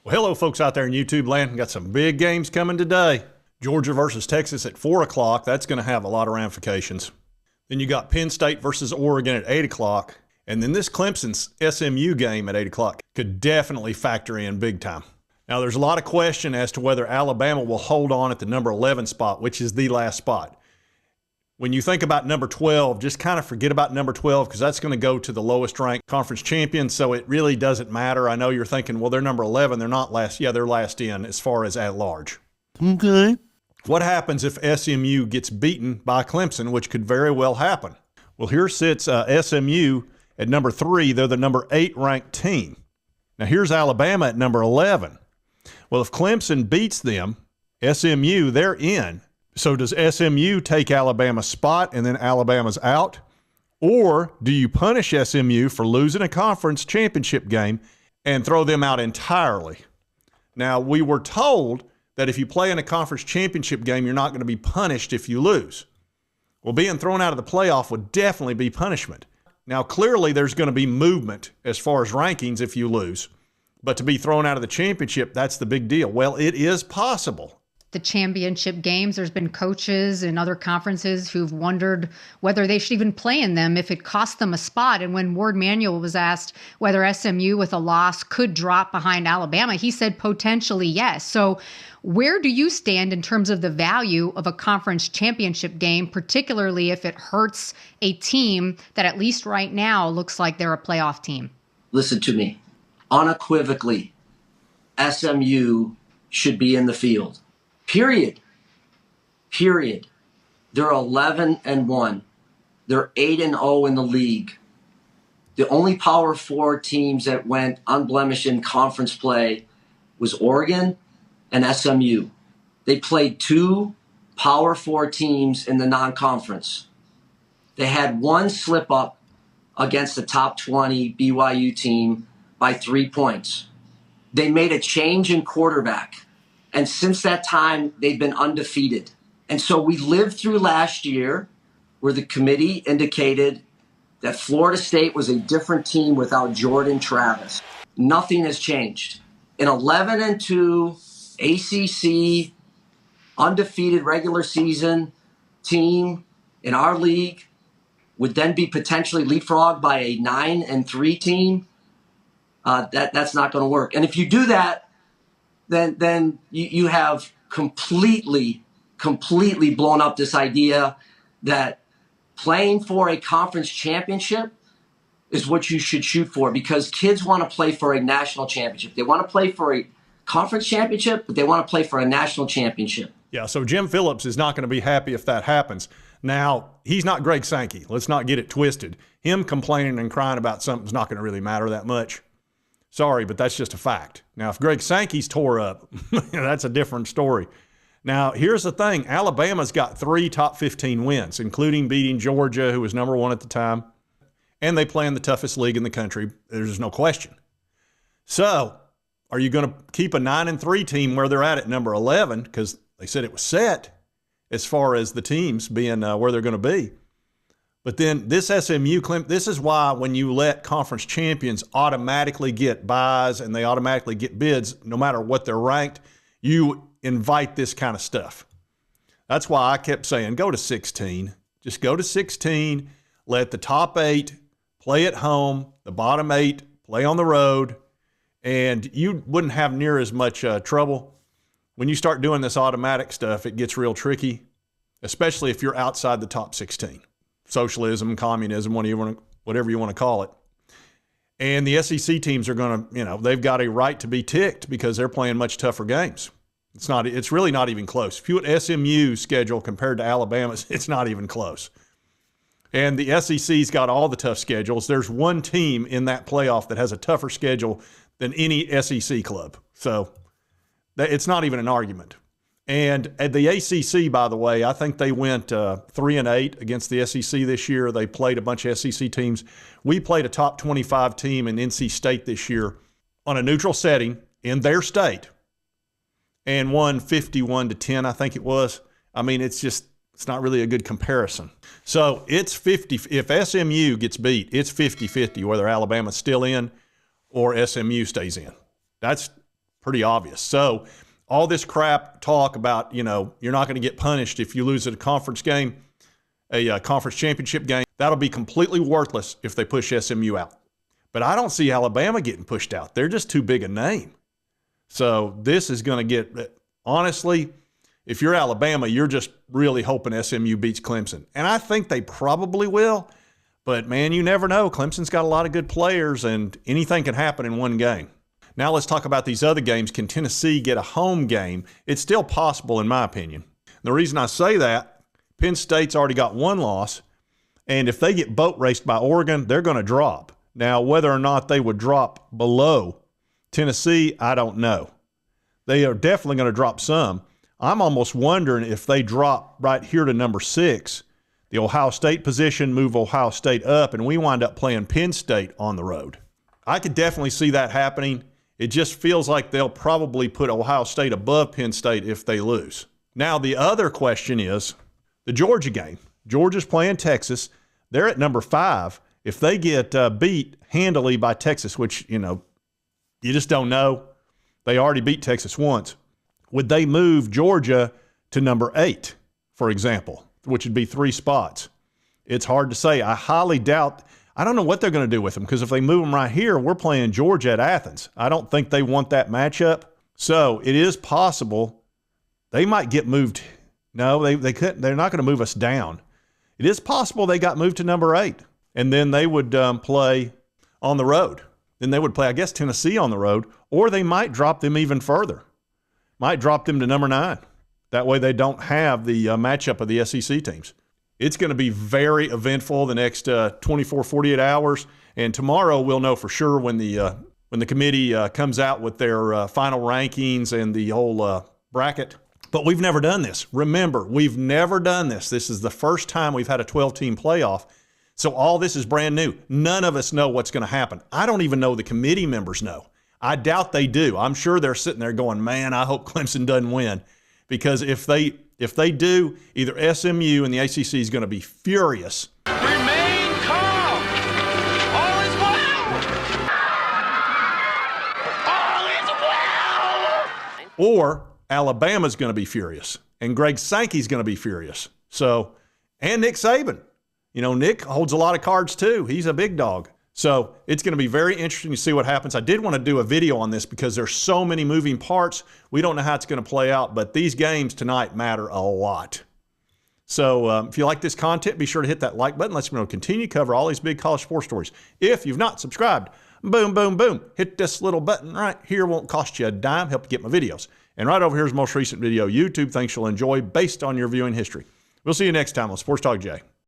Well, hello, folks out there in YouTube land. Got some big games coming today. Georgia versus Texas at 4 o'clock. That's going to have a lot of ramifications. Then you got Penn State versus Oregon at 8 o'clock. And then this Clemson's SMU game at 8 o'clock could definitely factor in big time. Now, there's a lot of question as to whether Alabama will hold on at the number 11 spot, which is the last spot. When you think about number 12, just kind of forget about number 12 because that's going to go to the lowest ranked conference champion, so it really doesn't matter. I know you're thinking, well, they're number 11. They're not last. Yeah, they're last in as far as at large. Okay. What happens if SMU gets beaten by Clemson, which could very well happen? Well, here sits SMU at number 3. They're the number 8 ranked team. Now, here's Alabama at number 11. Well, if Clemson beats them, SMU, they're in. So does SMU take Alabama's spot and then Alabama's out? Or do you punish SMU for losing a conference championship game and throw them out entirely? Now, we were told that if you play in a conference championship game, you're not going to be punished if you lose. Well, being thrown out of the playoff would definitely be punishment. Now, clearly there's going to be movement as far as rankings if you lose. But to be thrown out of the championship, that's the big deal. Well, it is possible. The championship games, there's been coaches in other conferences who've wondered whether they should even play in them if it cost them a spot. And when Ward Manuel was asked whether SMU with a loss could drop behind Alabama, he said potentially yes. So where do you stand in terms of the value of a conference championship game, particularly if it hurts a team that at least right now looks like they're a playoff team? Listen to me. Unequivocally, SMU should be in the field. Period. They're 11-1. They're 8-0 in the league. The only Power 4 teams that went unblemished in conference play was Oregon and SMU. They played 2 Power 4 teams in the non-conference. They had one slip up against the top 20 BYU team by 3 points. They made a change in quarterback. And since that time, they've been undefeated. And so we lived through last year where the committee indicated that Florida State was a different team without Jordan Travis. Nothing has changed. An 11-2 ACC undefeated regular season team in our league would then be potentially leapfrogged by a 9-3 team. That's not going to work. And if you do that, then you have completely blown up this idea that playing for a conference championship is what you should shoot for, because kids want to play for a national championship. They want to play for a conference championship, but they want to play for a national championship. Yeah, so Jim Phillips is not going to be happy if that happens. Now, he's not Greg Sankey. Let's not get it twisted. Him complaining and crying about something's not going to really matter that much. Sorry, but that's just a fact. Now, if Greg Sankey's tore up, that's a different story. Now, here's the thing. Alabama's got 3 top 15 wins, including beating Georgia, who was number 1 at the time. And they play in the toughest league in the country. There's no question. So, are you going to keep a 9-3 team where they're at number 11? Because they said it was set as far as the teams being where they're going to be. But then this SMU, this is why when you let conference champions automatically get buys and they automatically get bids, no matter what they're ranked, you invite this kind of stuff. That's why I kept saying, go to 16. Just go to 16. Let the top 8 play at home, the bottom 8 play on the road, and you wouldn't have near as much trouble. When you start doing this automatic stuff, it gets real tricky, especially if you're outside the top 16. Socialism, communism, whatever you want to call it. And the SEC teams are going to, they've got a right to be ticked because they're playing much tougher games. It's really not even close. If you at SMU's schedule compared to Alabama's, it's not even close. And the SEC's got all the tough schedules. There's one team in that playoff that has a tougher schedule than any SEC club. So it's not even an argument. And at the ACC, by the way, I think they went 3-8 against the SEC this year. They played a bunch of SEC teams. We played a top 25 team in NC State this year on a neutral setting in their state and won 51-10, I think it was. I mean, it's not really a good comparison. So it's 50. If SMU gets beat, it's 50-50 whether Alabama's still in or SMU stays in. That's Pretty obvious. So all this crap talk about, you're not going to get punished if you lose at a conference game, a conference championship game, that'll be completely worthless if they push SMU out. But I don't see Alabama getting pushed out. They're just too big a name. So this is going to get, honestly, if you're Alabama, you're just really hoping SMU beats Clemson. And I think they probably will. But, man, you never know. Clemson's got a lot of good players, and anything can happen in one game. Now let's talk about these other games. Can Tennessee get a home game? It's still possible, in my opinion. The reason I say that, Penn State's already got one loss, and if they get boat raced by Oregon, they're going to drop. Now, whether or not they would drop below Tennessee, I don't know. They are definitely going to drop some. I'm almost wondering if they drop right here to number 6, the Ohio State position, move Ohio State up, and we wind up playing Penn State on the road. I could definitely see that happening. It just feels like they'll probably put Ohio State above Penn State if they lose. Now, the other question is the Georgia game. Georgia's playing Texas. They're at number 5. If they get beat handily by Texas, which, you just don't know. They already beat Texas once. Would they move Georgia to number 8, for example, which would be 3 spots? It's hard to say. I highly doubt. I don't know what they're going to do with them, because if they move them right here, we're playing Georgia at Athens. I don't think they want that matchup. So it is possible they might get moved. No, they couldn't. They're not going to move us down. It is possible they got moved to number 8, and then they would play on the road. Then they would play, I guess, Tennessee on the road, or they might drop them even further. Might drop them to number 9. That way they don't have the matchup of the SEC teams. It's going to be very eventful the next 24, 48 hours. And tomorrow we'll know for sure when the committee comes out with their final rankings and the whole bracket. But we've never done this. Remember, we've never done this. This is the first time we've had a 12-team playoff. So all this is brand new. None of us know what's going to happen. I don't even know the committee members know. I doubt they do. I'm sure they're sitting there going, man, I hope Clemson doesn't win. Because if they do, either SMU and the ACC is going to be furious. Remain calm. All is well. All is well. Or Alabama's going to be furious. And Greg Sankey's going to be furious. So, and Nick Saban. Nick holds a lot of cards too. He's a big dog. So it's going to be very interesting to see what happens. I did want to do a video on this because there's so many moving parts. We don't know how it's going to play out, but these games tonight matter a lot. So if you like this content, be sure to hit that like button. Let's continue to cover all these big college sports stories. If you've not subscribed, boom, boom, boom. Hit this little button right here. Won't cost you a dime. Help you get my videos. And right over here is the most recent video YouTube thinks you'll enjoy based on your viewing history. We'll see you next time on Sports Talk Jay.